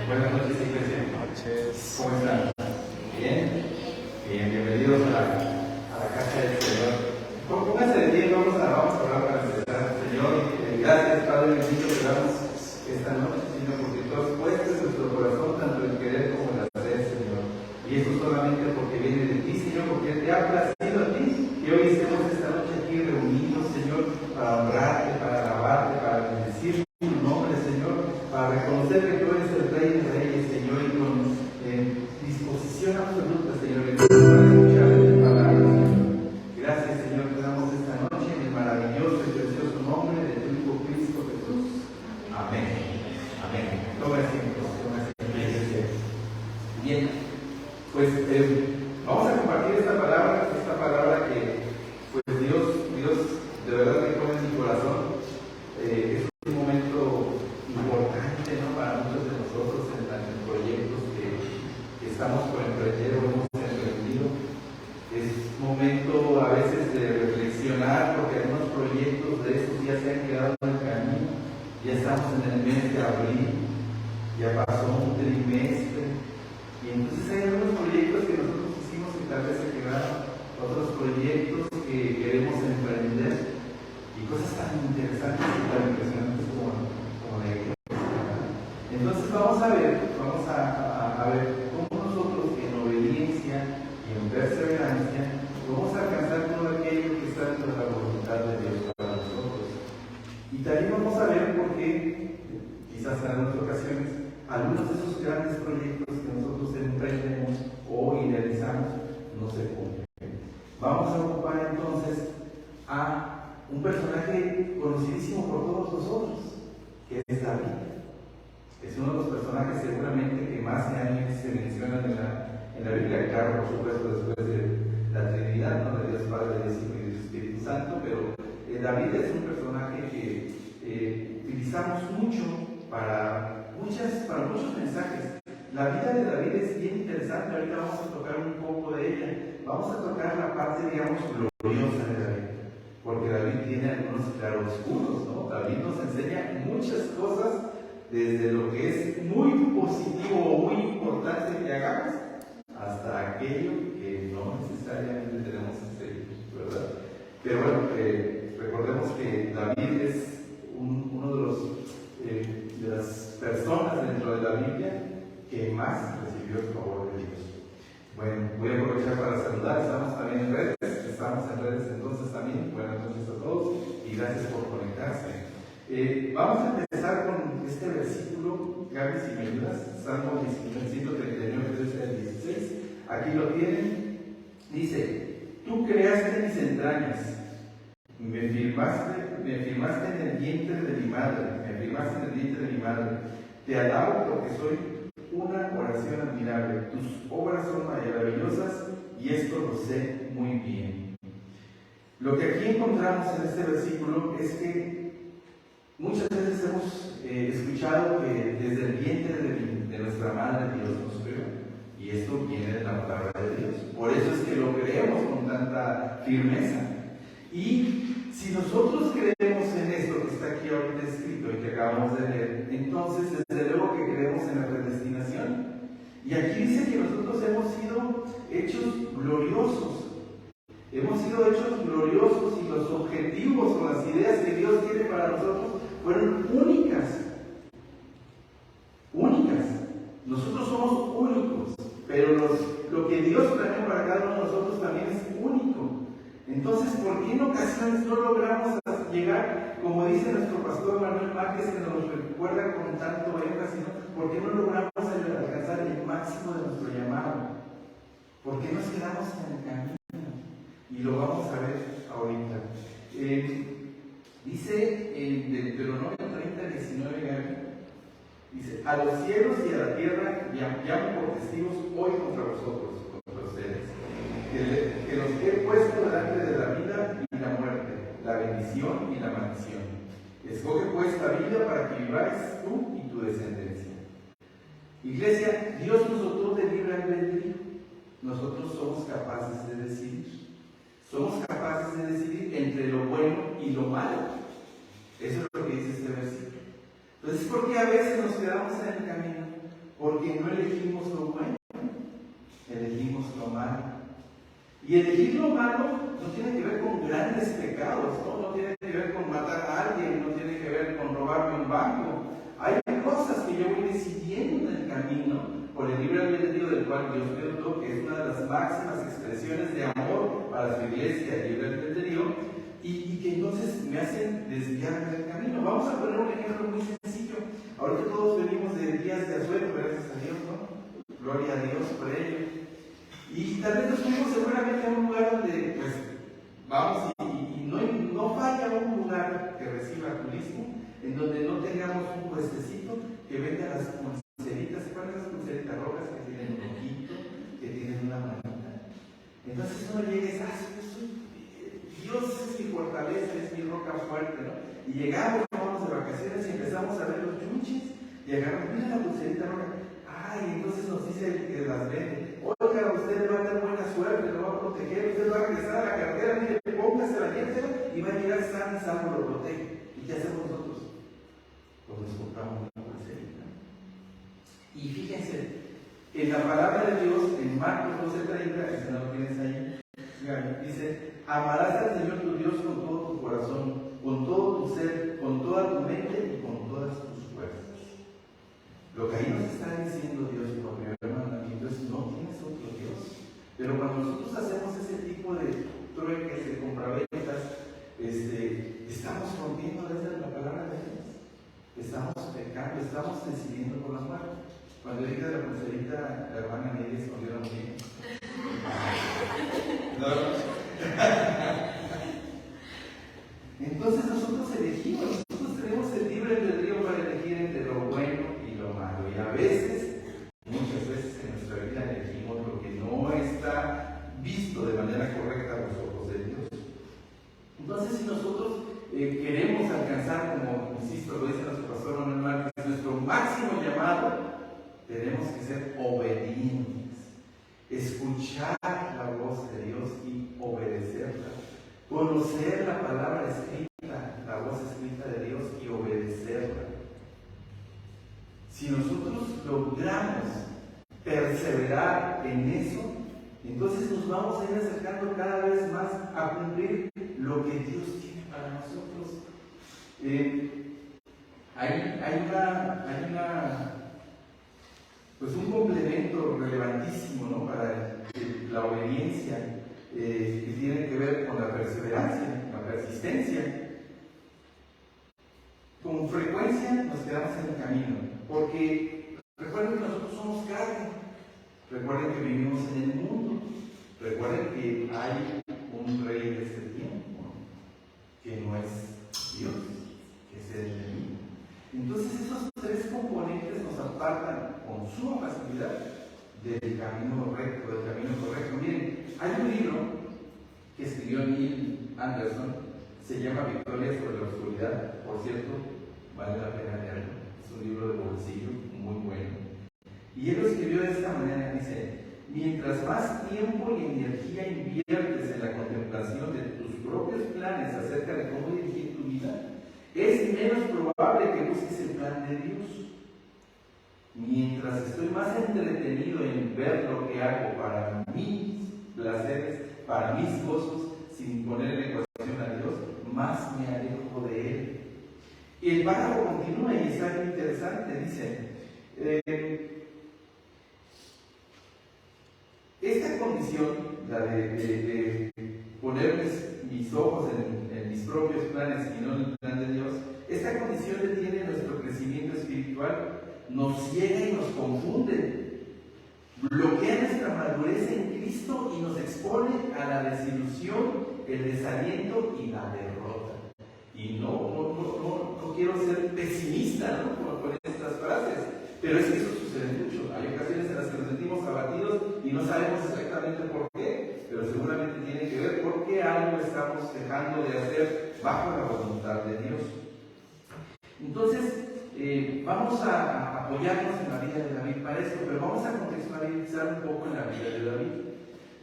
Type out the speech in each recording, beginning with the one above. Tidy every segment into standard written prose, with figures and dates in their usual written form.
Buenas noches, iglesia. Buenas noches. ¿Cómo están? Bien. Bien, bienvenidos a la casa del Señor. Pónganse de pie, vamos a orar para empezar. Señor, gracias, Padre bendito, te damos esta noche, Señor, porque tú has puesto en nuestro corazón tanto el querer como el hacer, Señor. Y eso solamente porque viene de ti, Señor, porque te ha placido a ti que hoy estemos esta noche aquí reunidos, Señor, para honrarte, para alabarte, para bendecir tu nombre, Señor, para reconocer que tú eres el Rey de Reyes, Señor, y con disposición absoluta, Señor, para escuchar tu palabra, Señor. Gracias, Señor, te damos esta noche en el maravilloso y precioso nombre de tu Hijo Cristo Jesús. Amén. Amén. Toma asiento, toma asiento. Bien, pues vamos a compartir esta palabra que pues Dios de verdad que pone en mi corazón. Es un momento importante, ¿no?, para muchos de nosotros en los proyectos que estamos por emprender o hemos emprendido. Es momento a veces de reflexionar, porque algunos proyectos de estos ya se han quedado en el camino. Ya estamos en el mes de abril, ya pasó un trimestre, y entonces hay algunos proyectos que nosotros hicimos que tal vez se quedaron, otros proyectos que queremos emprender, y cosas tan interesantes y tan impresionantes como la iglesia. Entonces vamos a ver cómo nosotros en obediencia y en perseverancia vamos a alcanzar todo aquello que está dentro de la voluntad de Dios para nosotros. Y también vamos a ver por qué, quizás en algunas ocasiones, algunos de esos grandes proyectos que nosotros emprendemos o idealizamos no se cumplen. Vamos a ocupar entonces a un personaje conocidísimo por todos nosotros, que es David. Es uno de los personajes seguramente que más se mencionan en la Biblia, claro, por supuesto, después de la Trinidad, ¿no?, de Dios Padre, Dios Hijo y Dios Espíritu Santo, pero David es un personaje que utilizamos mucho para muchos mensajes. La vida de David es bien interesante, ahorita vamos a tocar un poco de ella. Vamos a tocar la parte, digamos, gloriosa de David, porque David tiene algunos claroscuros, ¿no? David nos enseña muchas cosas, desde lo que es muy positivo o muy importante que hagamos, hasta aquello que no necesariamente tenemos que seguir, ¿verdad? Pero bueno, recordemos que David es uno de las personas dentro de la Biblia que más recibió el favor de Dios. Bueno, voy a aprovechar para saludar. Estamos también en redes, entonces también. Buenas noches a todos y gracias por conectarse. Vamos a empezar con este versículo, Gaby, si me ayudas, Salmo 139, 13 al 16. Aquí lo tienen. Dice: tú creaste mis entrañas, me firmaste en el vientre de mi madre, te alabo porque soy una oración admirable, tus obras son maravillosas y esto lo sé muy bien. Lo que aquí encontramos en este versículo es que muchas veces hemos escuchado que desde el vientre de nuestra madre Dios nos creó, y esto viene de la palabra de Dios. Por eso es que lo creemos con tanta firmeza. Y si nosotros creemos en esto que está aquí ahorita escrito y que acabamos de leer, entonces desde luego que creemos en la predestinación. Y aquí dice que nosotros hemos sido hechos gloriosos. Hemos sido hechos gloriosos y los objetivos o las ideas que Dios tiene para nosotros fueron únicas. Únicas. Nosotros somos únicos, pero lo que Dios planeó para cada uno de nosotros también es único. Entonces, ¿por qué en ocasiones no logramos llegar, como dice nuestro pastor Manuel Márquez, que nos recuerda con tanto énfasis, ¿no? ¿Por qué no logramos alcanzar el máximo de nuestro llamado? ¿Por qué nos quedamos en el camino? Y lo vamos a ver ahorita. Dice en Deuteronomio 30:19, dice: a los cielos y a la tierra llamo por testigos hoy contra vosotros, contra ustedes, que los he puesto delante de la vida y la muerte, la bendición y la maldición. Escoge pues la vida para que viváis tú y tu descendencia. Iglesia, Dios nos dotó de libre albedrío. Nosotros somos capaces de decidir. Somos capaces de decidir entre lo bueno y lo malo. Eso es lo que dice este versículo. Entonces, ¿por qué a veces nos quedamos en el camino? porque no elegimos lo bueno, elegimos lo malo. Y elegir lo malo no tiene que ver con grandes pecados, no tiene que ver con matar a alguien, no tiene que ver con robarme un banco. Hay cosas que yo voy decidiendo en el camino por el libre albedrío del cual Dios me dotó, que es una de las máximas expresiones de amor para su iglesia, el libre albedrío, y que entonces me hacen desviarme del camino. Vamos a poner un ejemplo muy sencillo. Ahorita todos venimos de días de asueto, gracias a Dios, ¿no? Gloria a Dios por ello. Y tal vez nos fuimos seguramente a un lugar donde, pues, vamos y no falla un lugar que reciba turismo, en donde no tengamos un puestecito que venda las pulseritas. ¿Cuáles son las pulseritas rojas que tienen un ojito, que tienen una manita? Entonces uno llega y dice, Dios es mi fortaleza, es mi roca fuerte, ¿no? Y llegamos, vamos de vacaciones y empezamos a ver los chunches y agarramos, mira la pulserita roja. Ay, entonces nos dice el que las vende, oiga, usted le va a dar buena suerte, lo va a proteger, usted va a regresar a la cartera, mire, póngase la llévesela y va a llegar sano y salvo, lo protege. ¿Y qué hacemos nosotros? Pues nos compramos una pulserita. Y fíjense, en la palabra de Dios, en Marcos 12:30, si no lo tienes ahí, dice, amarás al Señor tu Dios con todo tu corazón, con todo tu ser, con toda tu mente y con todas tus fuerzas. Lo que ahí nos está diciendo Dios por primer mandamiento es, no tienes otro Dios. Pero cuando nosotros hacemos ese tipo de trueques, de compraventas, estamos rompiendo desde la palabra de Dios. Estamos pecando, estamos decidiendo por las manos. Cuando dije la pulserita, la hermana Miguel escondió muy bien. Entonces nosotros elegimos, nosotros tenemos el libre albedrío para elegir entre lo bueno y lo malo. Y a veces, muchas veces en nuestra vida elegimos lo que no está visto de manera correcta a los ojos de Dios. Entonces, si nosotros queremos alcanzar, como insisto, lo dice nuestro pastor Manuel Márquez, nuestro máximo llamado, tenemos que ser obedientes, escuchar la voz de Dios y obedecerla, conocer la palabra escrita, la voz escrita de Dios y obedecerla. Si nosotros logramos perseverar en eso, entonces nos vamos a ir acercando cada vez más a cumplir lo que Dios tiene para nosotros. Hay pues un complemento relevantísimo, ¿no?, para la obediencia, que tiene que ver con la perseverancia, la persistencia. Con frecuencia nos quedamos en el camino, porque recuerden que nosotros somos carne, recuerden que vivimos en el mundo, recuerden que hay un rey de este tiempo, que no es Dios, que es el enemigo. Entonces esos tres componentes nos apartan con suma facilidad del camino recto, del camino correcto. Miren, hay un libro que escribió Neil Anderson, se llama Victoria sobre la oscuridad, por cierto, vale la pena leerlo, es un libro de bolsillo muy bueno. Y él lo escribió de esta manera, dice, mientras más tiempo y energía inviertes en la contemplación de tus propios planes acerca de cómo dirigir tu vida, es menos probable que busques el plan de Dios. Mientras estoy más entretenido en ver lo que hago para mis placeres, para mis gozos, sin poner en ecuación a Dios, más me alejo de Él. Y el párrafo continúa y es algo interesante, dice, esta condición, la de poner mis ojos en mis propios planes y no en el plan de Dios, esta condición detiene nuestro crecimiento espiritual, nos ciega y nos confunde, bloquea nuestra madurez en Cristo y nos expone a la desilusión, el desaliento y la derrota. Y no quiero ser pesimista, ¿no?, con estas frases, pero es que eso sucede mucho. Hay ocasiones en las que nos sentimos abatidos y no sabemos exactamente por qué, pero seguramente tiene que ver porque algo estamos dejando de hacer bajo la voluntad de Dios. Entonces, vamos a apoyarnos en la vida de David para esto, pero vamos a contextualizar un poco en la vida de David.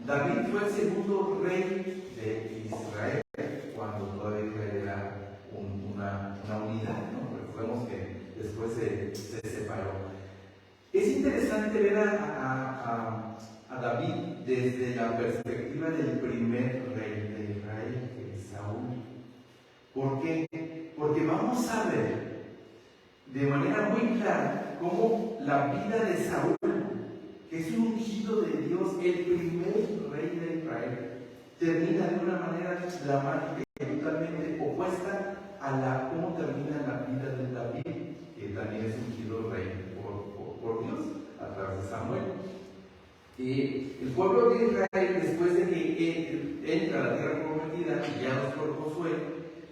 David fue el segundo rey de Israel cuando todavía era una unidad, ¿no? Recordemos que después se separó. es interesante ver a David desde la perspectiva del primer rey de Israel, que es Saúl. ¿Por qué? Porque vamos a ver de manera muy clara cómo la vida de Saúl, que es un ungido de Dios, el primer rey de Israel, termina de una manera dramática y totalmente opuesta a cómo termina la vida de David, que también es ungido rey por Dios a través de Samuel. El pueblo de Israel, después de que entra a la tierra prometida, guiados por Josué,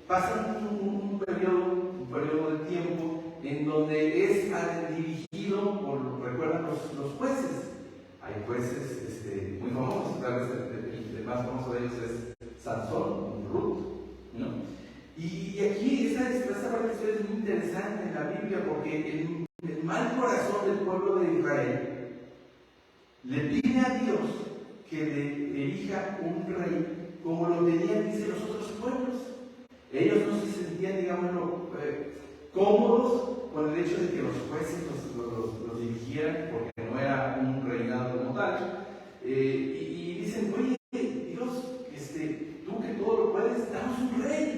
pasa un periodo de tiempo en donde es dirigido por, recuerdan, los jueces. Hay jueces muy famosos, tal vez el más famoso de ellos es Sansón, Ruth, ¿no? Y aquí esta parte es muy interesante en la Biblia, porque el mal corazón del pueblo de Israel le pide a Dios que le elija un rey como lo tenían, dice, los otros pueblos. Ellos no se sentían, digámoslo, cómodos con el hecho de que los jueces los dirigieran, porque no era un reinado como tal. Y dicen, oye, Dios, tú que todo lo puedes, danos un rey.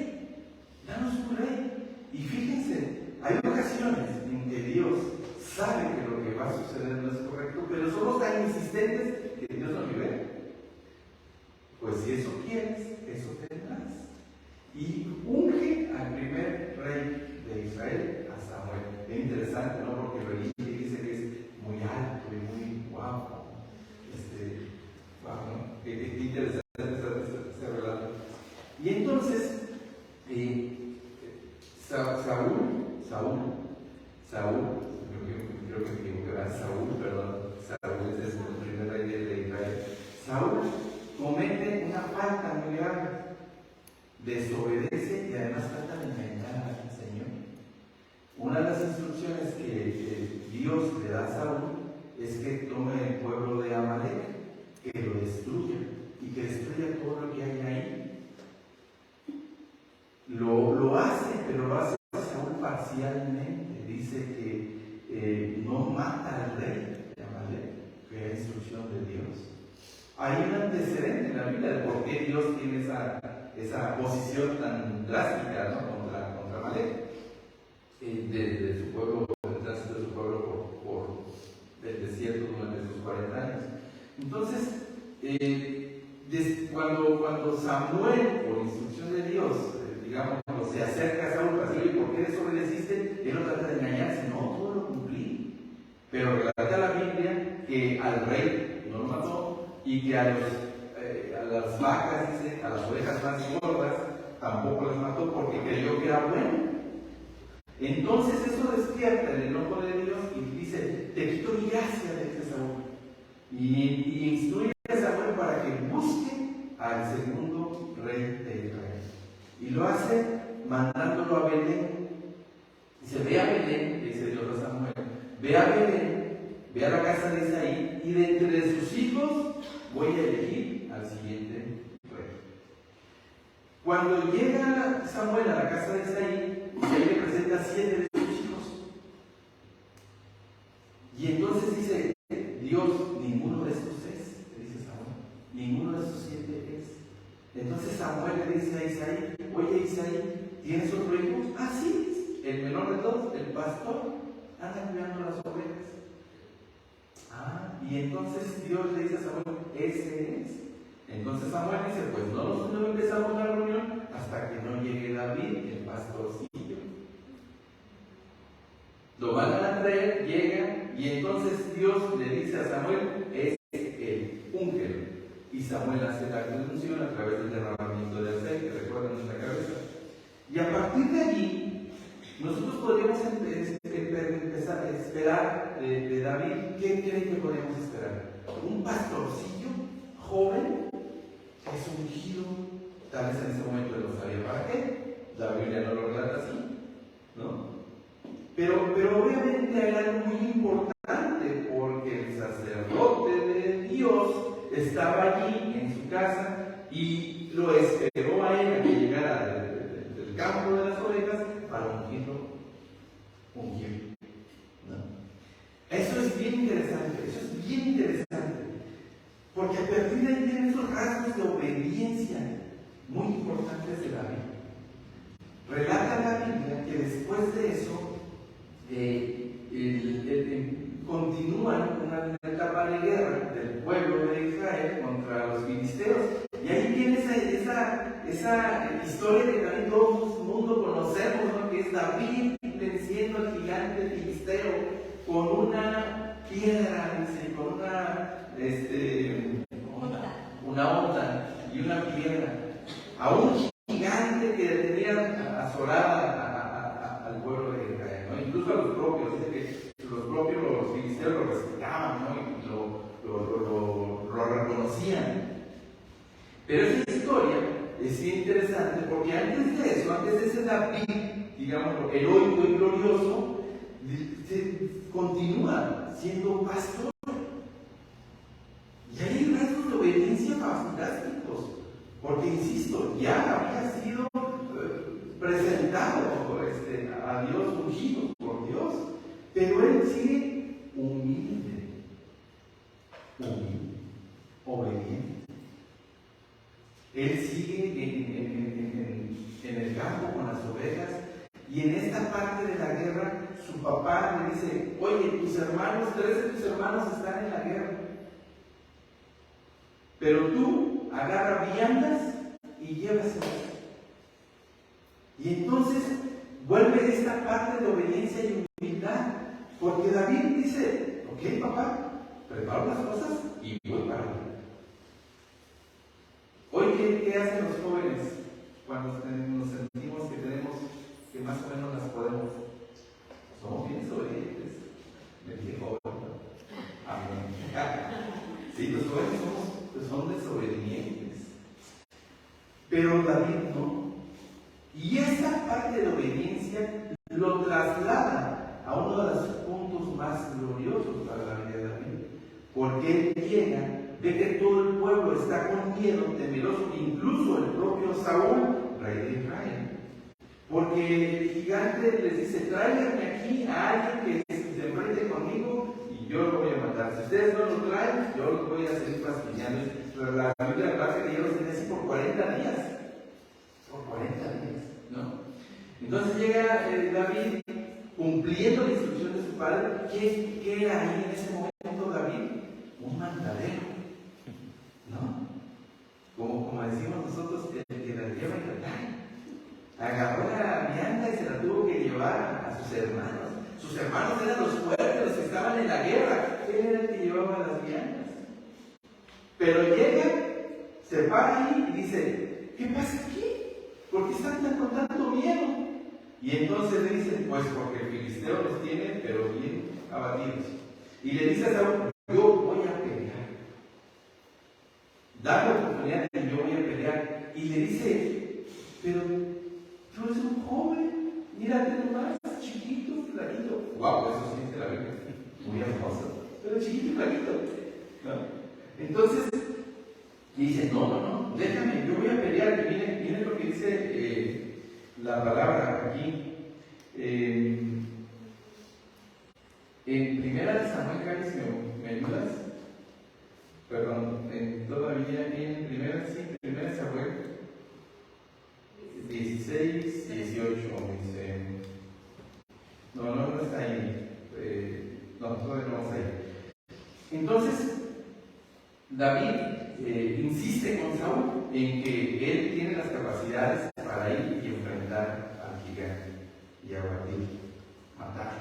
Y fíjense, hay ocasiones en que Dios sabe que lo que va a suceder no es correcto, pero somos tan insistentes que Dios nos libera. Pues si eso quieres, eso tendrás. Y unge al primer rey de Israel, a Samuel. Es interesante, ¿no? Porque lo dice que es muy alto y muy guapo. ¿No? Qué interesante ese relato. Y entonces, creo que me equivoqué, Saúl es el primer rey de Israel. Saúl comete una falta muy grave, desobedece y además trata de engañar al Señor. Una de las instrucciones que Dios le da a Saúl es que tome el pueblo de Amalek, que lo destruya y que destruya todo lo que hay ahí. Lo hace, pero lo hace Saúl parcialmente. Dice que no mata al rey de Amalek, que era instrucción de Dios. Hay un antecedente en la Biblia de por qué Dios tiene esa posición tan drástica, ¿no? contra Amalek, de su pueblo, el tránsito de su pueblo por el desierto durante esos 40 años. Entonces, cuando Samuel, por instrucción de Dios, se acerca a Saúl para decirle, ¿por qué desobedeciste? Él no trata de engañarse, no, todo lo cumplí. Pero relata la Biblia que al rey no lo mató y que a las vacas, dice, a las ovejas más gordas, tampoco las mató porque creyó que era bueno. Entonces eso despierta el enojo de Dios y dice, te quito mi gracia, le dice Saúl. Y instruye a Samuel para que busque al segundo rey de Israel. Y lo hace mandándolo a Belén. Dice, ve a Belén, dice Dios a Samuel, ve a Belén, ve a la casa de Isaí, y de entre sus hijos voy a elegir al siguiente rey. Cuando llega Samuel a la casa de Isaí, Isaí le presenta 7 de sus hijos. Y entonces dice, Dios, ninguno de estos es, le dice Samuel, ninguno de estos 7 es. Entonces Samuel le dice a Isaí, oye Isaí, ¿tienes otro hijo? Ah, sí, el menor de todos, el pastor, anda cuidando las ovejas. Y entonces Dios le dice a Samuel, ese es. Entonces Samuel dice, pues no empezamos la reunión hasta que no llegue David, el pastorcillo. Lo van a traer, llega, y entonces Dios le dice a Samuel, es el úngelo. Y Samuel hace la función a través del derramamiento de aceite, recuerdan nuestra cabeza. Y a partir de allí, nosotros podríamos empezar a esperar de David. ¿Qué creen que podríamos esperar? Un pastorcillo joven, que es ungido, tal vez en ese momento él no sabía para qué. La Biblia no lo relata así, ¿no? Pero obviamente hay algo muy importante, porque el sacerdote de Dios estaba allí en su casa y lo esperó a él a que llegara del campo de las ovejas para ungirlo. ¿No? Eso es bien interesante, eso es bien interesante, porque a partir de ahí tienen esos rasgos de obediencia muy importantes de la Biblia. Relata la Biblia que después de eso continúan una etapa de guerra del pueblo de Israel contra los filisteos. Y ahí viene esa historia que también todo el mundo conocemos, ¿no? Que es David venciendo al gigante filisteo con una piedra, dice, con una onda y una piedra, a un gigante que tenía azorada al pueblo de Israel, ¿no? Incluso a los propios, dice que los filisteos lo respetaban, ¿no? Y lo reconocían. Pero esa historia es bien interesante porque antes de eso, antes de ese David, digamos, heroico y glorioso, continúa siendo pastor. Y hay rasgos de obediencia fantásticos, porque insisto, ya había sido presentado a Dios, ungido por Dios, pero él sigue humilde, obediente. Él sigue en el campo con las ovejas, y en esta parte de la guerra su papá le dice: oye, tus hermanos, 3 de tus hermanos están en la guerra, pero tú agarra viandas y llévaselas. Y entonces vuelve esta parte de obediencia y humildad, porque David dice: ok, papá, preparo las cosas y voy para allá. Hoy, ¿qué hacen los jóvenes cuando nos sentimos que más o menos las podemos? Somos bien desobedientes. Me dije joven. Amén. Sí, los jóvenes son desobedientes. Pero David no. Y esa parte de obediencia lo traslada a uno de los puntos más gloriosos para la vida de David. Porque él llega, ve que todo el pueblo está con miedo, temeroso, incluso el propio Saúl, rey de Israel. Porque el gigante les dice: tráiganme aquí a alguien que se enfrente conmigo y yo lo voy a matar. Si ustedes no lo traen, yo los voy a seguir fastidiando. Pero la Biblia habla que ya los tenía así por 40 días. Por 40 días, ¿no? Entonces llega David cumpliendo la instrucción de su padre. ¿Qué era ahí en ese momento David? Un mandadero, ¿no? Como decimos nosotros, el que la lleva y la trae. Agarró la vianda y se la tuvo que llevar a sus hermanos. Sus hermanos eran los fuertes, los que estaban en la guerra. Él era el que llevaba las viandas. Pero llega, se para ahí y dice: ¿qué pasa aquí? ¿Por qué están con tanto miedo? Y entonces le dicen: pues porque el filisteo los tiene, pero bien abatidos. Y le dice a Saúl: yo voy a pelear. Dame la oportunidad de que yo voy a pelear. Y le dice: pero tú eres un joven, mírate nomás, chiquito, flaquito. Guau, eso sí dice la Biblia, muy hermoso, pero chiquito y flaquito, ¿no? Entonces dice: no, déjame, yo voy a pelear. Que miren lo que dice la palabra aquí. En 1 Samuel, Cáliz, ¿me ayudas? Perdón, todavía en 1 Samuel 16, 18, dice. No está ahí. No, todavía no vamos ahí. Entonces, David insiste con Saúl en que él tiene las capacidades para ir y enfrentar al gigante y abatir, matar.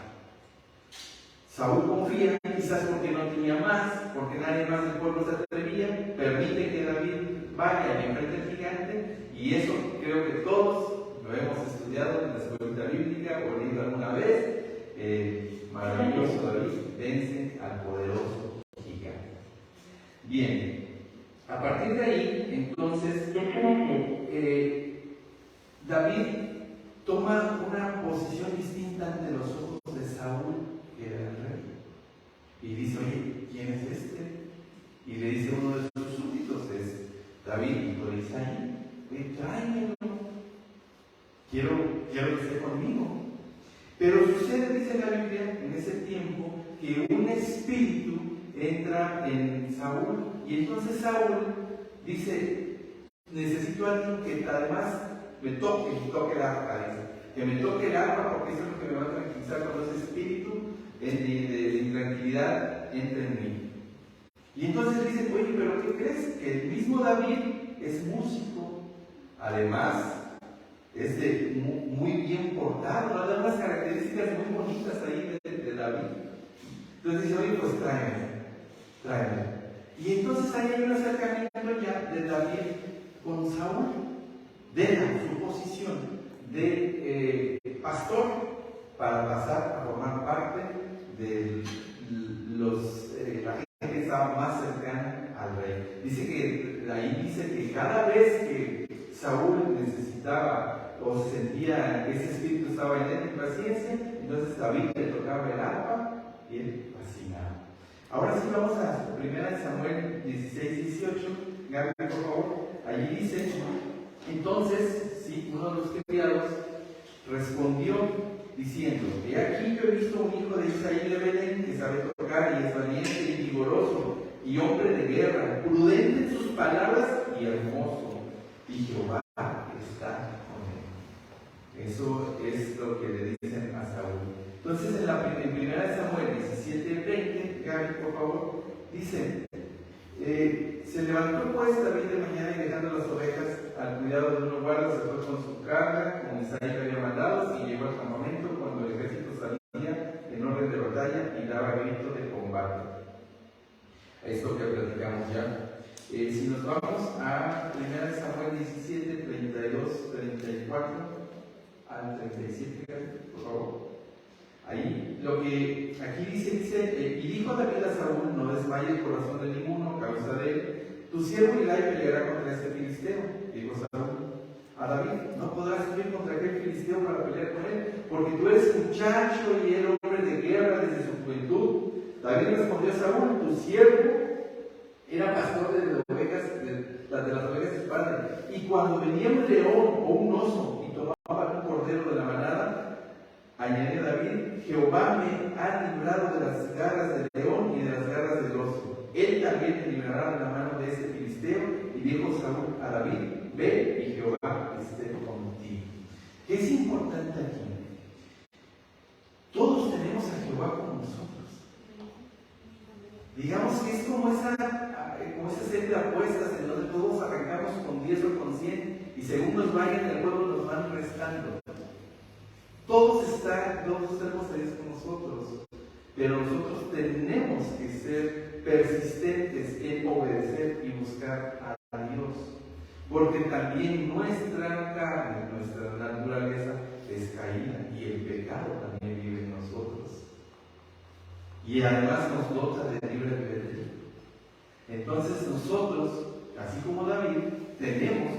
Saúl confía, quizás porque no tenía más, porque nadie más del pueblo se atrevía, permite que David vaya y enfrente al gigante, y eso creo que todos lo hemos estudiado en la escuela bíblica o leído alguna vez. Maravilloso David vence al poderoso gigante. Bien, a partir de ahí, entonces, David toma una posición distinta ante los ojos de Saúl, que era el rey, y dice: oye, ¿quién es este? Y le dice uno de sus súbditos: es David, hijo de Isaí. Oye, tráemelo, quiero que esté conmigo. Pero sucede, dice la Biblia, en ese tiempo, que un espíritu entra en Saúl. Y entonces Saúl dice, necesito a alguien que además me toque el arpa, dice. Que me toque el arpa porque eso es lo que me va a tranquilizar cuando ese espíritu de intranquilidad entre en mí. Y entonces dicen, oye, pero ¿qué crees? Que el mismo David es músico. Además, es muy bien portado, ¿no? Da unas características muy bonitas ahí de David. Entonces dice, oye, pues tráeme. Y entonces ahí hay un acercamiento ya de David con Saúl. Deja su posición de pastor para pasar a formar parte de la gente que estaba más cercana al rey. Ahí dice que cada vez que Saúl necesitaba o sentía que ese espíritu estaba en él, impaciencia, entonces David le tocaba el arpa y él fascinaba. Ahora sí vamos a 1 Samuel 16-18. Gaby, por favor. Allí dice, entonces, sí, uno de los criados respondió diciendo, he aquí yo he visto un hijo de Isaí de Belén que sabe tocar y es valiente y vigoroso y hombre de guerra, prudente en sus palabras y hermoso, y Jehová está con él. Eso es lo que le dicen a Saúl. Entonces en 1 Samuel 17:20, Gaby, por favor, dice, se levantó pues David de mañana y dejando las ovejas al cuidado de unos guardas, se fue con su carga, como Isaí le había mandado, y llegó al campamento cuando el ejército salía en orden de batalla y daba grito de combate. Esto que platicamos ya. Si nos vamos a 1 Samuel 17, 32, 34 al 37, por favor. Ahí, lo que aquí dice, y dijo David a Saúl, no desmaye el corazón de ninguno, causa de él, tu siervo Elai peleará contra este filisteo. Dijo Saúl a David, no podrás ir contra aquel filisteo para pelear con él, porque tú eres muchacho y él hombre de guerra desde su juventud. David respondió a Saúl, tu siervo era pastor de las ovejas de su padre, y cuando venía un león o un oso y tomaba un cordero de la manada, añadió David, Jehová me ha librado de las garras del león y de las garras del oso. Él también me librará de la mano de ese filisteo. Y dijo Saúl a David, ve y Jehová esté contigo. ¿Qué es importante aquí? Todos tenemos a Jehová con nosotros. Digamos que es como esa serie de apuestas en donde todos arrancamos con 10 o con 100 y según nos vayan el juego nos van restando. Todos tenemos a Dios con nosotros, pero nosotros tenemos que ser persistentes en obedecer y buscar a Dios, porque también nuestra carne, nuestra naturaleza es caída y el pecado también vive en nosotros. Y además nos dota de libre albedrío. Entonces nosotros, así como David,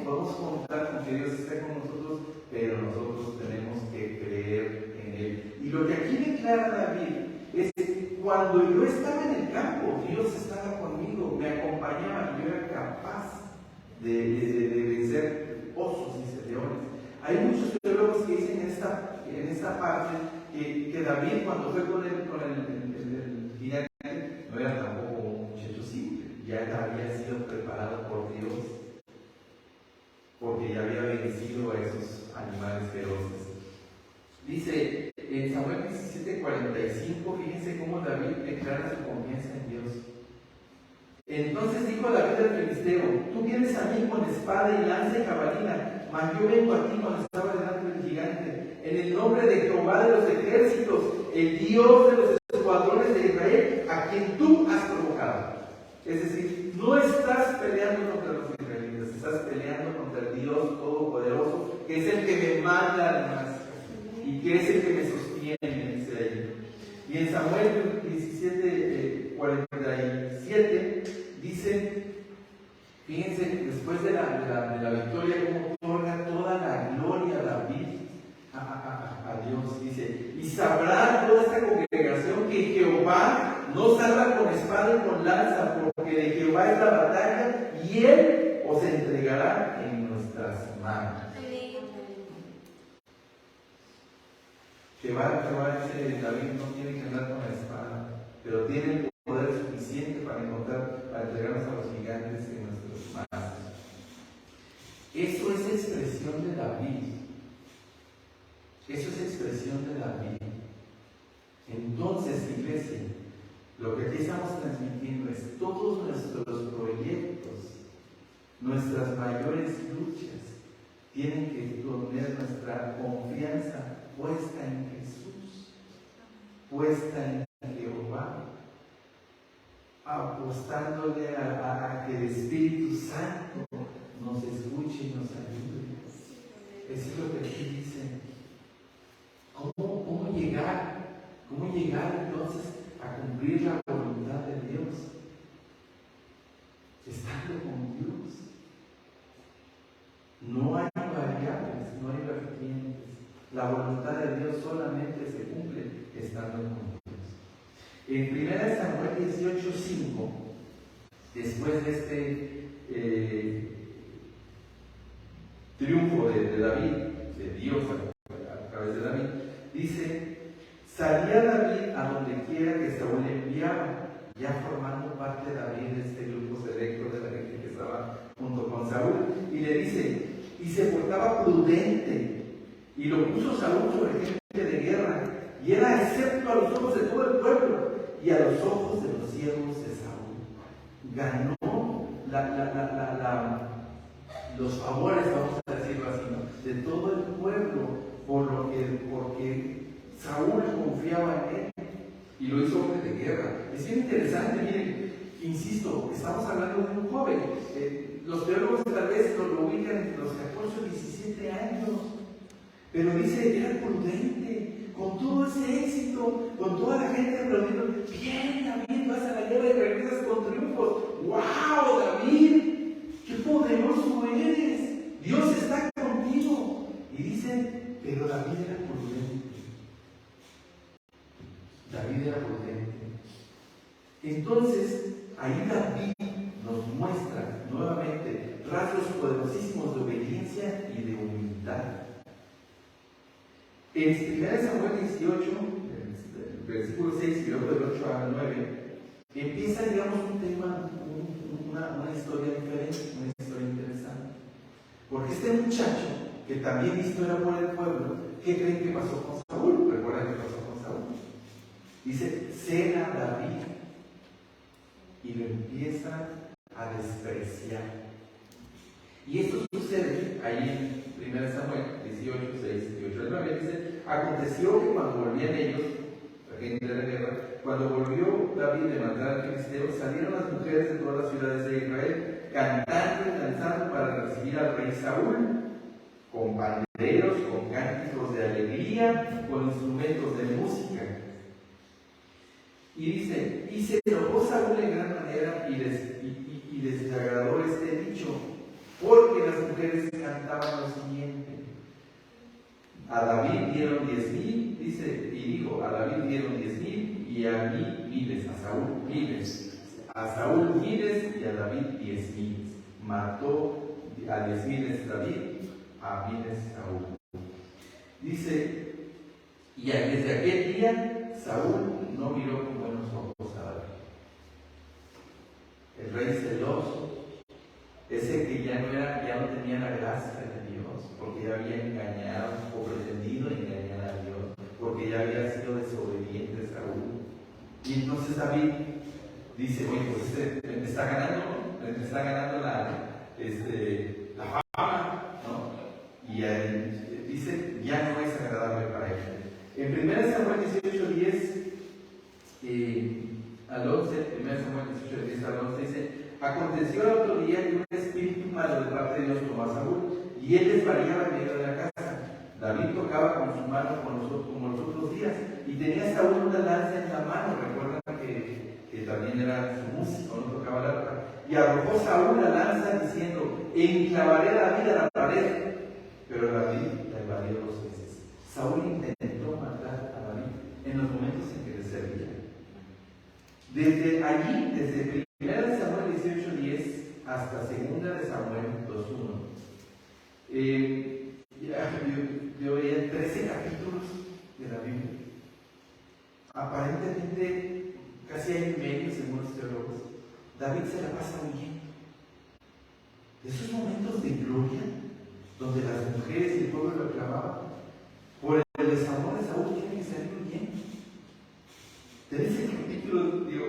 podemos contar con que Dios esté con nosotros, pero nosotros tenemos que creer en Él. Y lo que aquí declara David es que cuando yo estaba en el campo, Dios estaba conmigo, me acompañaba y yo era capaz de vencer osos y leones. Hay muchos teólogos que dicen en esta parte que David, cuando fue con el gigante, no era tampoco un muchacho simple, ya había sido preparado por Dios, porque ya había vencido a esos animales feroces. Dice en Samuel 17:45, fíjense cómo David declara su confianza en Dios. Entonces dijo David al filisteo, tú vienes a mí con espada y lanza y jabalina, mas yo vengo a ti cuando estaba delante del gigante, en el nombre de Jehová de los ejércitos, el Dios de los escuadrones de Israel, a quien tú has provocado. Es decir, no estás peleando contra los israelitas, estás peleando contra el Dios Todopoderoso, que es el que me manda además, y que es el que me sostiene, dice ahí. Y en Samuel 17:47 dice, fíjense, después de la victoria, cómo otorga toda la gloria a David, a Dios, dice, y sabrá toda esta congregación que Jehová no salva con espada y con lanza, porque de Jehová es la batalla, y Él os entregará en nuestras manos. Jehová dice, David no tiene que andar con la espada, pero tiene el poder suficiente para entregarnos a los gigantes en nuestras manos. Eso es expresión de David. Eso es expresión de David. Entonces, iglesia, lo que aquí estamos transmitiendo es todos nuestros proyectos, nuestras mayores luchas, tienen que poner nuestra confianza puesta en Jesús, puesta en Jehová, apostándole a que el Espíritu Santo nos escuche y nos ayude. Eso es lo que aquí dice. ¿Cómo llegar entonces a cumplir la voluntad de Dios? Estando con Dios. No hay variables, no hay vertientes. La voluntad de Dios solamente se cumple estando con Dios. En 1 Samuel 18:5, después de este triunfo de David, de Dios a través de David, dice: salía David a donde quiera que Saúl le enviaba, ya formando parte David de este grupo selecto de la gente que estaba junto con Saúl, y le dice: y se portaba prudente, y lo puso Saúl sobre gente de guerra, y era excepto a los ojos de todo el pueblo y a los ojos de los siervos de Saúl. Ganó los favores, vamos a decirlo así, ¿no?, de todo el pueblo, porque Saúl confiaba en él y lo hizo hombre de guerra. Es bien interesante, miren, insisto, estamos hablando de un joven. Los teólogos tal vez lo ubican entre los 14 y 17 años, pero dice, era prudente, con todo ese éxito, con toda la gente aplaudiendo: bien, David, vas a la guerra y regresas con triunfos. ¡Wow, David! ¡Qué poderoso eres! Dios está contigo. Y dice, pero David era prudente. David era prudente. Entonces, ahí David nos muestra nuevamente rasgos poderosísimos de obediencia y de humildad. En 1 Samuel 18, versículo 6 y luego del 8 al 9, empieza, digamos, un tema, una historia diferente, una historia interesante. Porque este muchacho, que también visto era por el pueblo, ¿qué creen que pasó con Saúl? ¿Recuerdan qué pasó con Saúl? Dice: cena David, y lo empieza a despreciar. Y esto sucede ahí en 1 Samuel 18, 6 y 8 al 9. Dice: aconteció que cuando volvían ellos, la gente de la guerra, cuando volvió David de matar al filisteo, salieron las mujeres de todas las ciudades de Israel, cantando y danzando para recibir al rey Saúl, con panderos, con cánticos de alegría, con instrumentos de música. Y dice: y se enojó Saúl en gran manera y les agradó este dicho, porque las mujeres cantaban lo siguiente: a David dieron 10,000, dice, y dijo: a David dieron 10,000 y a mí miles, a Saúl miles, a Saúl miles y a David 10,000. Mató a 10,000 David, a miles Saúl. Dice: y desde aquel día Saúl no miró con buenos ojos a David. El rey celoso, ese que ya no tenía la gracia de Dios, porque ya había engañado o pretendido engañar a Dios, porque ya había sido desobediente Saúl. Y entonces David dice: oye, pues me está ganando la fama, ¿no? Y dice: ya no es agradable para él. En 1 Samuel 18:10 al 11, 1 Samuel 18:10 al 11 dice: aconteció el otro día que un espíritu malo de parte de Dios tomó a Saúl, y él desvariaba en medio de la casa. David tocaba con su mano como los otros días, y tenía Saúl una lanza en la mano. Recuerdan que también era su músico, no tocaba la arpa. Y arrojó Saúl la lanza diciendo: enclavaré a David a la pared. Pero David la evadió 2 veces. Saúl intentó matar a David en los momentos en que le servía. Desde allí, desde 1 Samuel 18:10 hasta 2 Samuel 2:1, yo veía 13 capítulos de la Biblia. Aparentemente casi año y medio, según los teólogos, David se la pasa huyendo. De esos momentos de gloria, donde las mujeres y el pueblo lo aclamaban, por el desamor de Saúl tiene que salir huyendo. En ese capítulo, digo,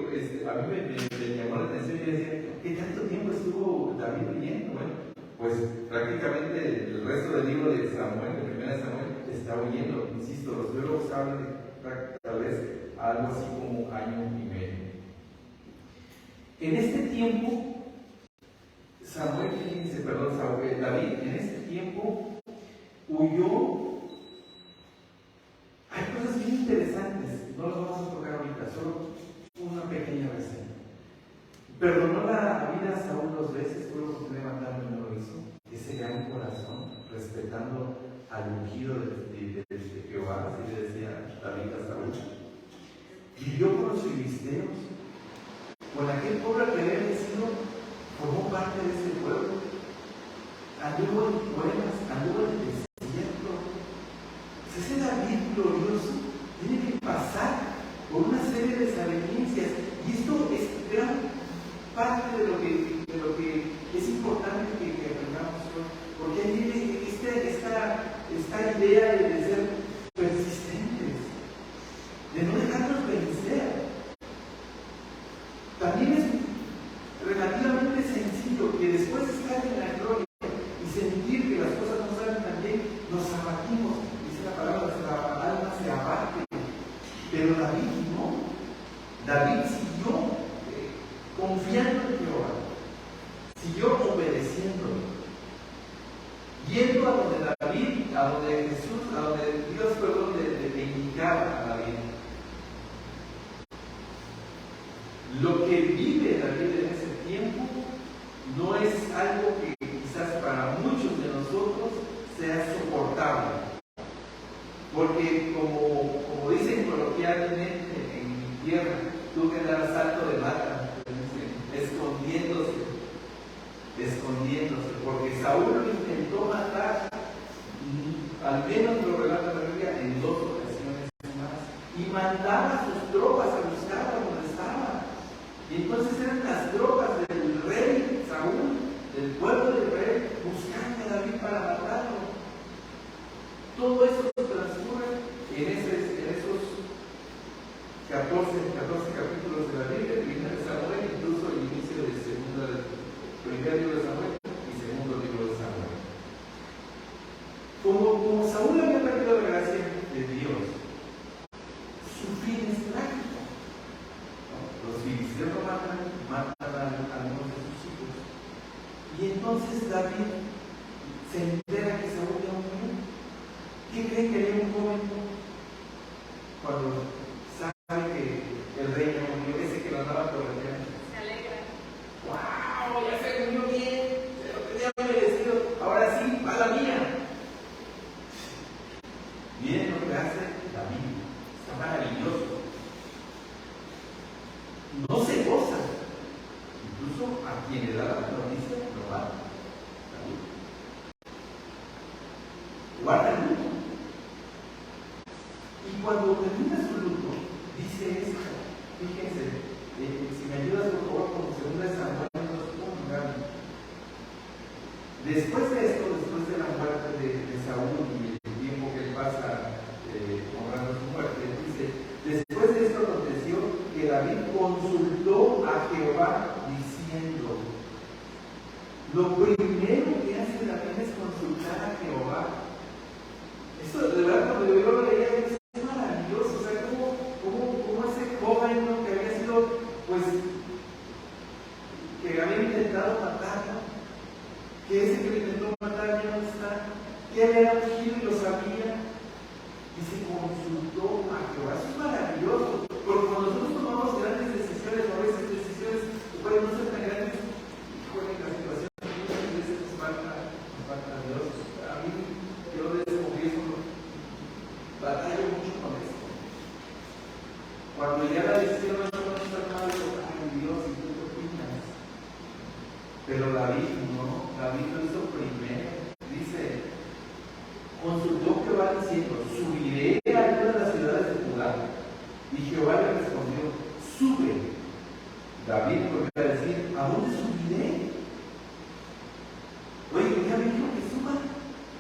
a mí me llamó la atención y decía, ¿qué tanto tiempo estuvo David huyendo? Bueno, pues prácticamente el resto del libro de Samuel, de primera Samuel, está huyendo. Insisto, los teólogos hablan de tal vez algo así como año y medio. En este tiempo, David en este tiempo huyó. Hay cosas bien interesantes, no las vamos a tocar ahorita, solo una pequeña reseña. Perdonó la vida a Saúl 2 veces, tuvo la oportunidad de matarlo y no lo hizo. Ese gran corazón, respetando al ungido de Jehová, así le decía David a Saúl. Vivió con los filisteos, con aquel pueblo que había vencido, formó parte de ese pueblo. Anduvo en cuevas, anduvo en el desierto. Pues ese David glorioso tiene que pasar por una serie de desavenencias. Y esto es gran parte de lo que es importante que aprendamos hoy. Porque ahí viene esta idea de ser persistentes, de no dejarnos vencer. También es relativamente sencillo que después de estar en la gloria y sentir que las cosas no salen tan bien, nos abatimos. Dice la palabra, nuestra alma se abate. Pero David no. David siguió confiando en Jehová, siguió obedeciendo, yendo a donde Jesús, a donde Dios, le indicaba a David. Lo que vive David en ese tiempo no es algo que quizás para muchos de nosotros sea soportable. Porque como dicen coloquialmente en mi tierra, tuvo que dar salto de mata, escondiéndose, porque Saúl lo intentó matar, al menos lo relata la Biblia, en 2 ocasiones más, y mandaba a sus tropas a buscarlo donde estaba. Y entonces eran las tropas del rey Saúl, del pueblo del rey, buscando a David para matarlo. Todo eso transcurre en esos 14 capítulos de la Biblia, primero de Samuel, incluso el inicio del primer libro de Samuel y segundo libro de Samuel. Como Saúl había perdido la gracia de Dios, su fin es trágico. Los filisteos lo matan a algunos de sus hijos. Y entonces David se entera que Saúl ya murió. ¿Qué creen que haría un joven cuando sabe que el rey ya murió, ese que lo andaba correteando? Se alegra. ¡Wow! Ya se murió bien, se lo tenía merecido, ahora sí, va la mía. Miren lo que hace David, está maravilloso. No se goza, incluso a quien le da la noticia lo mata. Guarda el luto. Y cuando termina su luto, dice esto. Fíjense, si me ayudas por favor con 2 Samuel, después de esto, después de la muerte de Saúl y el tiempo que él pasa honrando su muerte, dice, después de esto aconteció que David consultó a Jehová diciendo, lo primero que hace David es consultar a Jehová. Esto de verdad cuando yo lo leía es maravilloso, o sea, como ese joven, ¿no?, que había sido, pues, que había intentado matarlo, que ese que lo intentó matar ya no está, que había ungido y lo sabía, y se consultó a Jehová. Eso es maravilloso, porque cuando nosotros tomamos grandes decisiones, o a veces decisiones que pueden no ser tan grandes, híjole, la situación muchas veces nos falta Dios. A mí, yo les confieso, batallo mucho con esto. Cuando ya la decisión no está mal, ay Dios, ¿y tú qué opinas? Pero David no, David lo hizo primero. Dice, consultó Jehová diciendo, subiré a alguna de las ciudades de Judá. Y Jehová le respondió, sube. David volvió a decir: ¿a dónde subiré? Oye, ya me dijo que suba.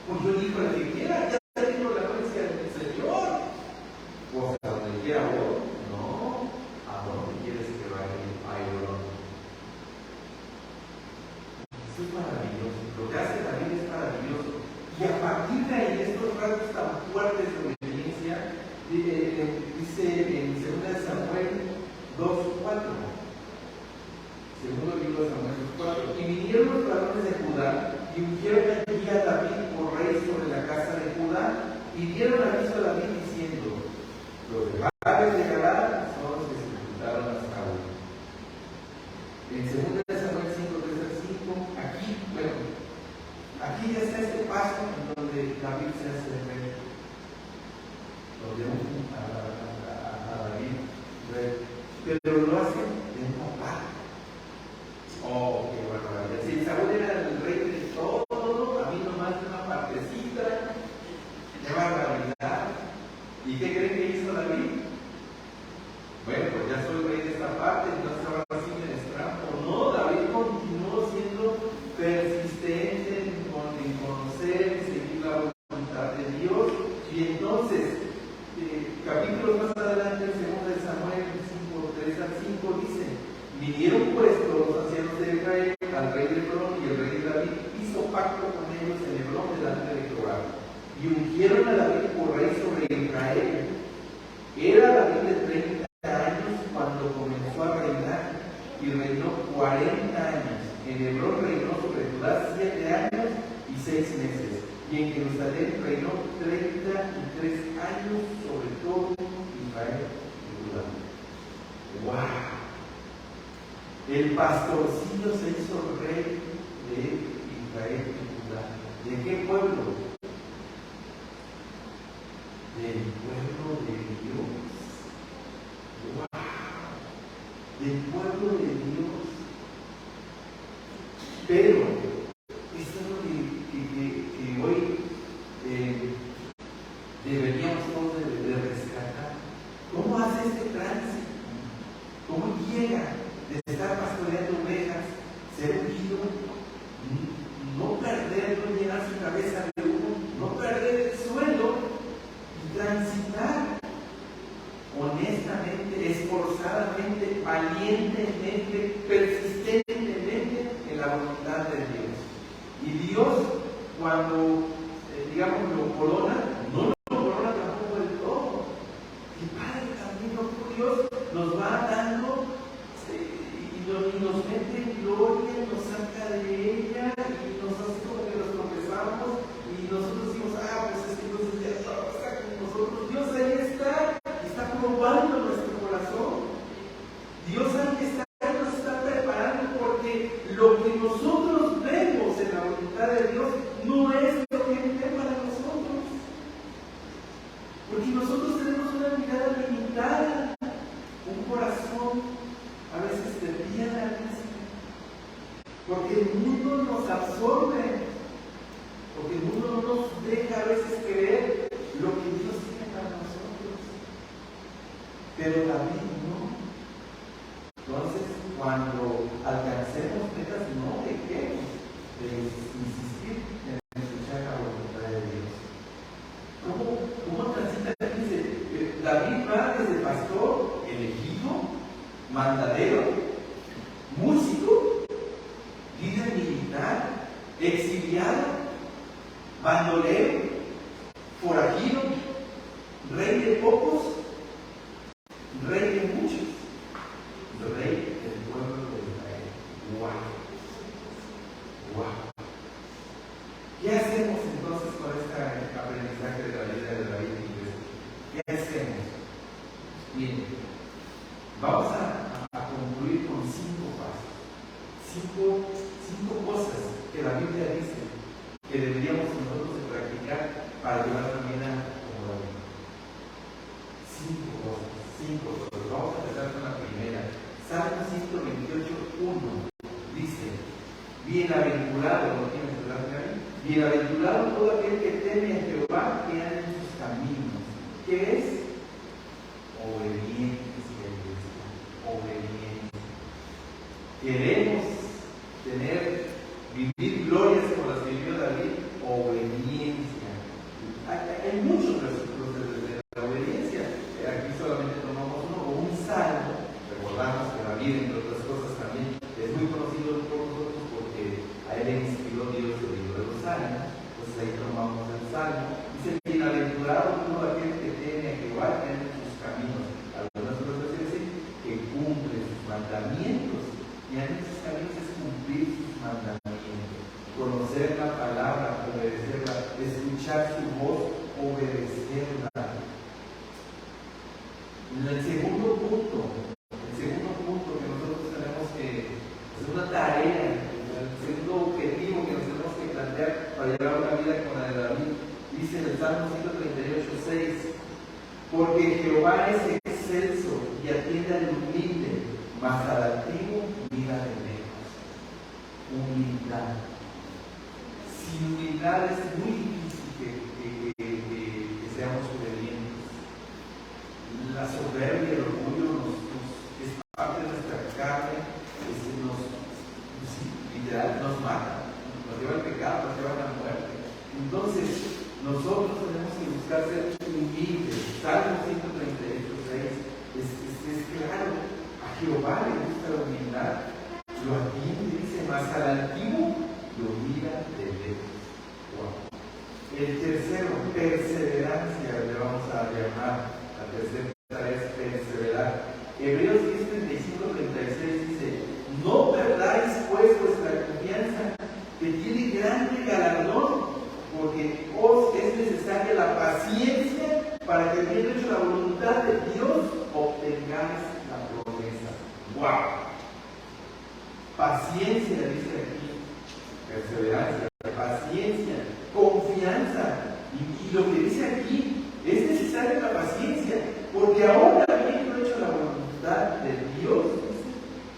Pues yo digo lo que quiera, ya tengo la presencia del Señor. Pues a donde quiera voy. No, ¿a dónde quieres que vaya? Eso es maravilloso. Lo que hace David es maravilloso. Y a partir de ahí, estos rasgos tan fuertes de obediencia, dice en 2 Samuel 2:4. Segundo libro de Samuel 2:4. Y vinieron los varones de Judá y ungieron allí a David por rey sobre la casa de Judá, y dieron aviso a David diciendo: los de Jabes de Galaad son los que se ejecutaron hasta hoy. En 2 Samuel 5:3-5, aquí ya está este paso en donde David se hace rey, donde a David rey, pero lo hace de una parte. Oh, qué barbaridad. Si Saúl era el rey de todo, a mí nomás de una partecita. Qué barbaridad. ¿Y qué creen que hizo David? Bueno, pues ya soy rey de esta parte, entonces ahora sí me destrampo. No, David continuó siendo persistente en conocer y seguir la voluntad de Dios. Y entonces, capítulos más adelante, en 2 Samuel 5:3-5, dice: vinieron pues todos los ancianos de Israel al rey de Hebrón, y el rey David hizo pacto con ellos en Hebrón delante de Jehová. Y ungieron a David por rey sobre Israel. Era David de 30 años cuando comenzó a reinar, y reinó 40 años. En Hebrón reinó sobre Judá 7 años y 6 meses. Y en Jerusalén reinó 33 años sobre todo Israel y Judá. ¡Wow! El pastorcillo se hizo rey de Israel y Judá. ¿De qué pueblo? Del pueblo de Dios. ¡Wow! Del pueblo de Dios. Pero esto es lo que hoy deberíamos todos de rescatar. ¿Cómo hace este tránsito? ¿Cómo llega de estar pastoreando ovejas, ser ungido, no perder, no llenar su cabeza de humo, no perder el suelo y transitar honestamente, esforzadamente, valientemente, persistentemente en la voluntad de Dios? Y Dios, cuando digamos lo corona, no lo corona tampoco del todo. El Padre también, no, Dios nos va dando y nos mete en gloria, nos saca de ella y nos hace como que nos tropezamos y nosotros decimos: pues es que entonces ya está con nosotros. Dios ahí está probando nuestro corazón. Dios ahí nos está preparando, porque lo que nosotros vemos en la voluntad de Dios no es lo que Él ve para nosotros. Porque nosotros tenemos una mirada limitada, un corazón a veces de piedra, porque el mundo nos absorbe, porque el mundo no nos deja a veces creer lo que Dios tiene para nosotros. Pero David no. Entonces, cuando alcancemos metas, no dejemos de insistir en escuchar la voluntad de Dios. ¿Cómo transita? Dice, David va desde pastor, elegido, mandadero, músico, líder militar, exiliado, bandolero, forajido, rey de pocos, rey de muchos, rey del pueblo de Israel. ¡Wow! ¡Wow! ¿Qué hacemos entonces con este aprendizaje de la vida de David y Cristo? ¿Qué hacemos? Bien, vamos a concluir con 5 pasos, 5 cosas que la Biblia dice que deberíamos nosotros de practicar para llevar la vida como David. 5 cosas. Vamos a empezar con la primera. Salmo 128:1 dice: bienaventurado, ¿no tienes que hablar de ahí? Bienaventurado todo aquel que teme a Jehová, que anda en sus caminos. ¿Qué es? Obediente. ¿Queremos vivir glorias como las que vivió David? Obediencia. Hay muchos versículos de la obediencia. Aquí solamente tomamos uno, o un salmo. Recordamos que David, entre otras cosas, también es muy conocido por nosotros porque a él le inspiró Dios el libro de los salmos. Entonces ahí tomamos el salmo. Dice: bienaventurado todo aquel que teme a Jehová, que anda en sus caminos. Algunas otras veces dicen que cumple sus mandamientos. Y en esos caminos es cumplir sus mandamientos, conocer la palabra, obedecerla, escuchar su voz, obedecerla. El segundo punto que nosotros tenemos que hacer una tarea, el segundo objetivo que nos tenemos que plantear para llevar una vida como la de David, dice en el Salmo 138:6: porque Jehová es excelso y atiende al humilde, mas al altivo mira de lejos. Humildad. Sin humildad es muy difícil que seamos obedientes. La soberbia, el orgullo es parte de nuestra carne, literal nos mata, nos lleva al pecado, nos lleva a la muerte. Entonces, nosotros tenemos que buscar ser humildes. Salmo 138:6 es claro. A Jehová le gusta la humildad, lo atiende, dice, mas al altivo lo mira de lejos. Wow. El tercero, perseverancia, le vamos a llamar. La tercera es perseverar. Hebreos 10:35-36 dice: no perdáis pues vuestra confianza, que tiene grande galardón, porque os es necesaria la paciencia para que, habiendo hecho la voluntad de Dios, obtengáis la promesa. ¡Wow! Paciencia, dice aquí, perseverancia, paciencia, confianza. Y lo que dice aquí, es necesaria la paciencia, porque ahora, habiendo hecho la voluntad de Dios,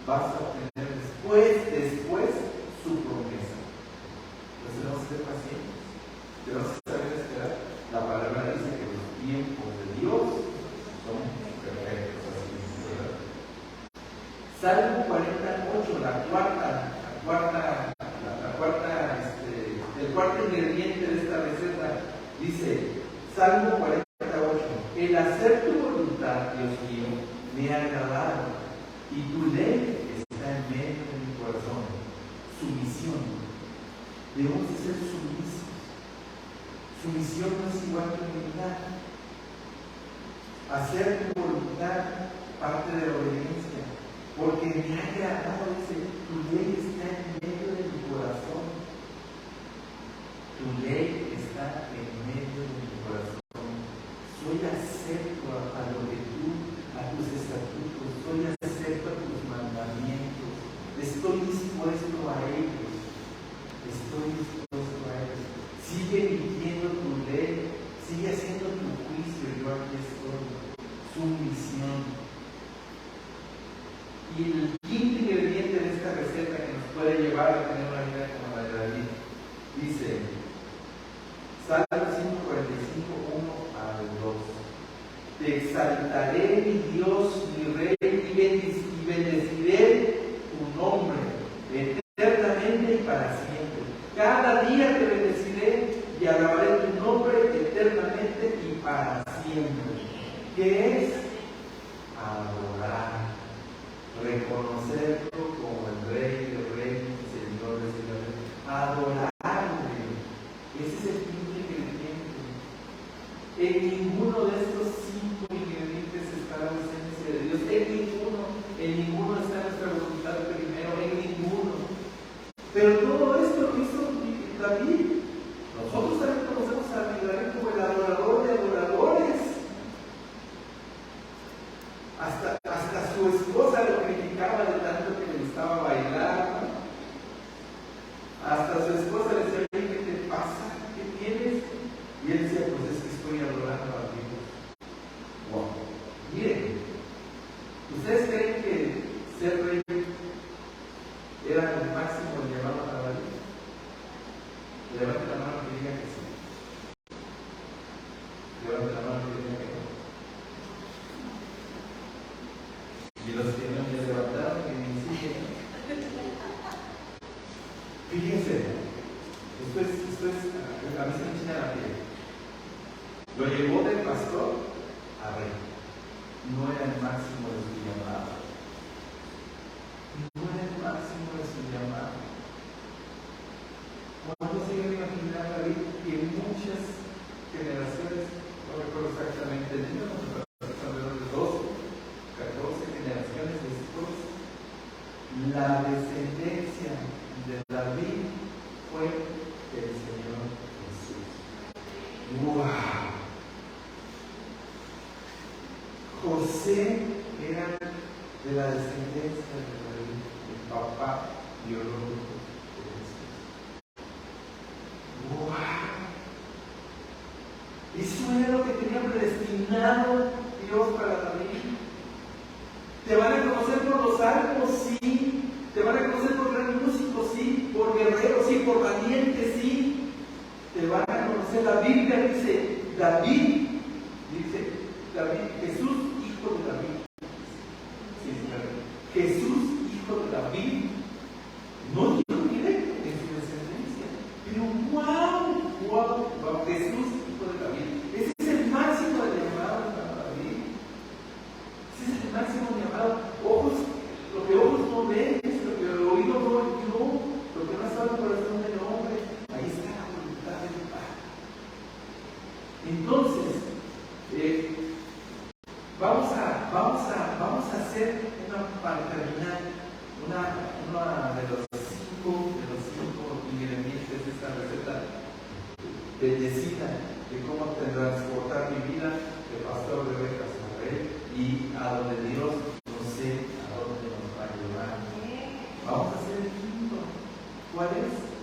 vas a obtener después su promesa. Entonces tenemos que ser pacientes, tenemos que saber esperar. La palabra dice que los tiempos de Dios son perfectos, así dice, ¿verdad? Salmo 48, el cuarto ingrediente de esta receta, dice, Salmo 48, el hacer tu voluntad, Dios mío, me ha agradado, y tu ley está en medio de mi corazón. Sumisión. Debemos de ser sumisos. Sumisión no es igual que humildad. Hacer tu voluntad parte de la obediencia, porque me ha agradado, dice, tu ley está en medio de mi corazón. Tu ley está en medio de mi corazón. Soy acepto a lo que a tus estatutos, soy acepto a tus mandamientos, estoy dispuesto a ellos, sigue viviendo tu ley, sigue haciendo tu juicio, yo aquí estoy. Sumisión. Y el quinto ingrediente de esta receta que nos puede llevar a tener una vida como la de David, dice, Salmo 145:1-2: te exaltaré, mi Dios, mi Rey, y bendeciré tu nombre eternamente y para siempre. Cada día te bendeciré y alabaré tu nombre eternamente y para siempre. ¿Qué es? Adorar, reconocerlo como el Rey de Reyes y Señor de Señores. Adorarle. Ese es el quinto ingrediente. En ninguno de estos 5 ingredientes está la presencia de Dios. En ninguno está nuestra voluntad primero, en ninguno. Pero todo esto lo hizo David. Nosotros también conocemos a David como el adorador de adoradores. Hasta su esposa lo criticaba de tanto que le gustaba bailar, ¿no? Hasta su esposa le decía: ¿qué te pasa? ¿Qué tienes? Y él decía: pues es que estoy adorando a Dios. Wow. Miren, ¿ustedes creen que ser rey era el máximo llamado a David? Lo llevó de pastor a rey. No era el máximo de su llamado. No era el máximo de su llamado. ¿Cuándo se iba a imaginar David que en muchas generaciones, no recuerdo exactamente el número, alrededor de 12, 14 generaciones después, la descendencia de David fue el Señor Jesús? ¡Wow! José era de la descendencia de David, el papá biológico de Jesús. ¡Wow! Eso era lo que tenía predestinado Dios para David. Te van a conocer por los salmos, sí. Te van a conocer por gran músicos, sí. Por guerreros, sí. Por valientes, sí. Te van a conocer. La Biblia dice David, Jesús, hijo de David. Sí, Jesús, hijo de David. No dio directo en su descendencia. Pero wow, Jesús, hijo de David. Ese es el máximo del llamado para David. Ese es el máximo llamado. Ojos, lo que ojos no ven, lo que el oído no oyó, lo que no ha estado en el corazón del hombre. Ahí está la voluntad del Padre. Entonces, vamos a hacer para terminar, una de los cinco ingredientes de esta receta bendecida de cómo transportar mi vida de pastor de ovejas a rey y a donde Dios no sé a dónde nos va a llevar. Vamos a hacer el quinto. ¿Cuál es?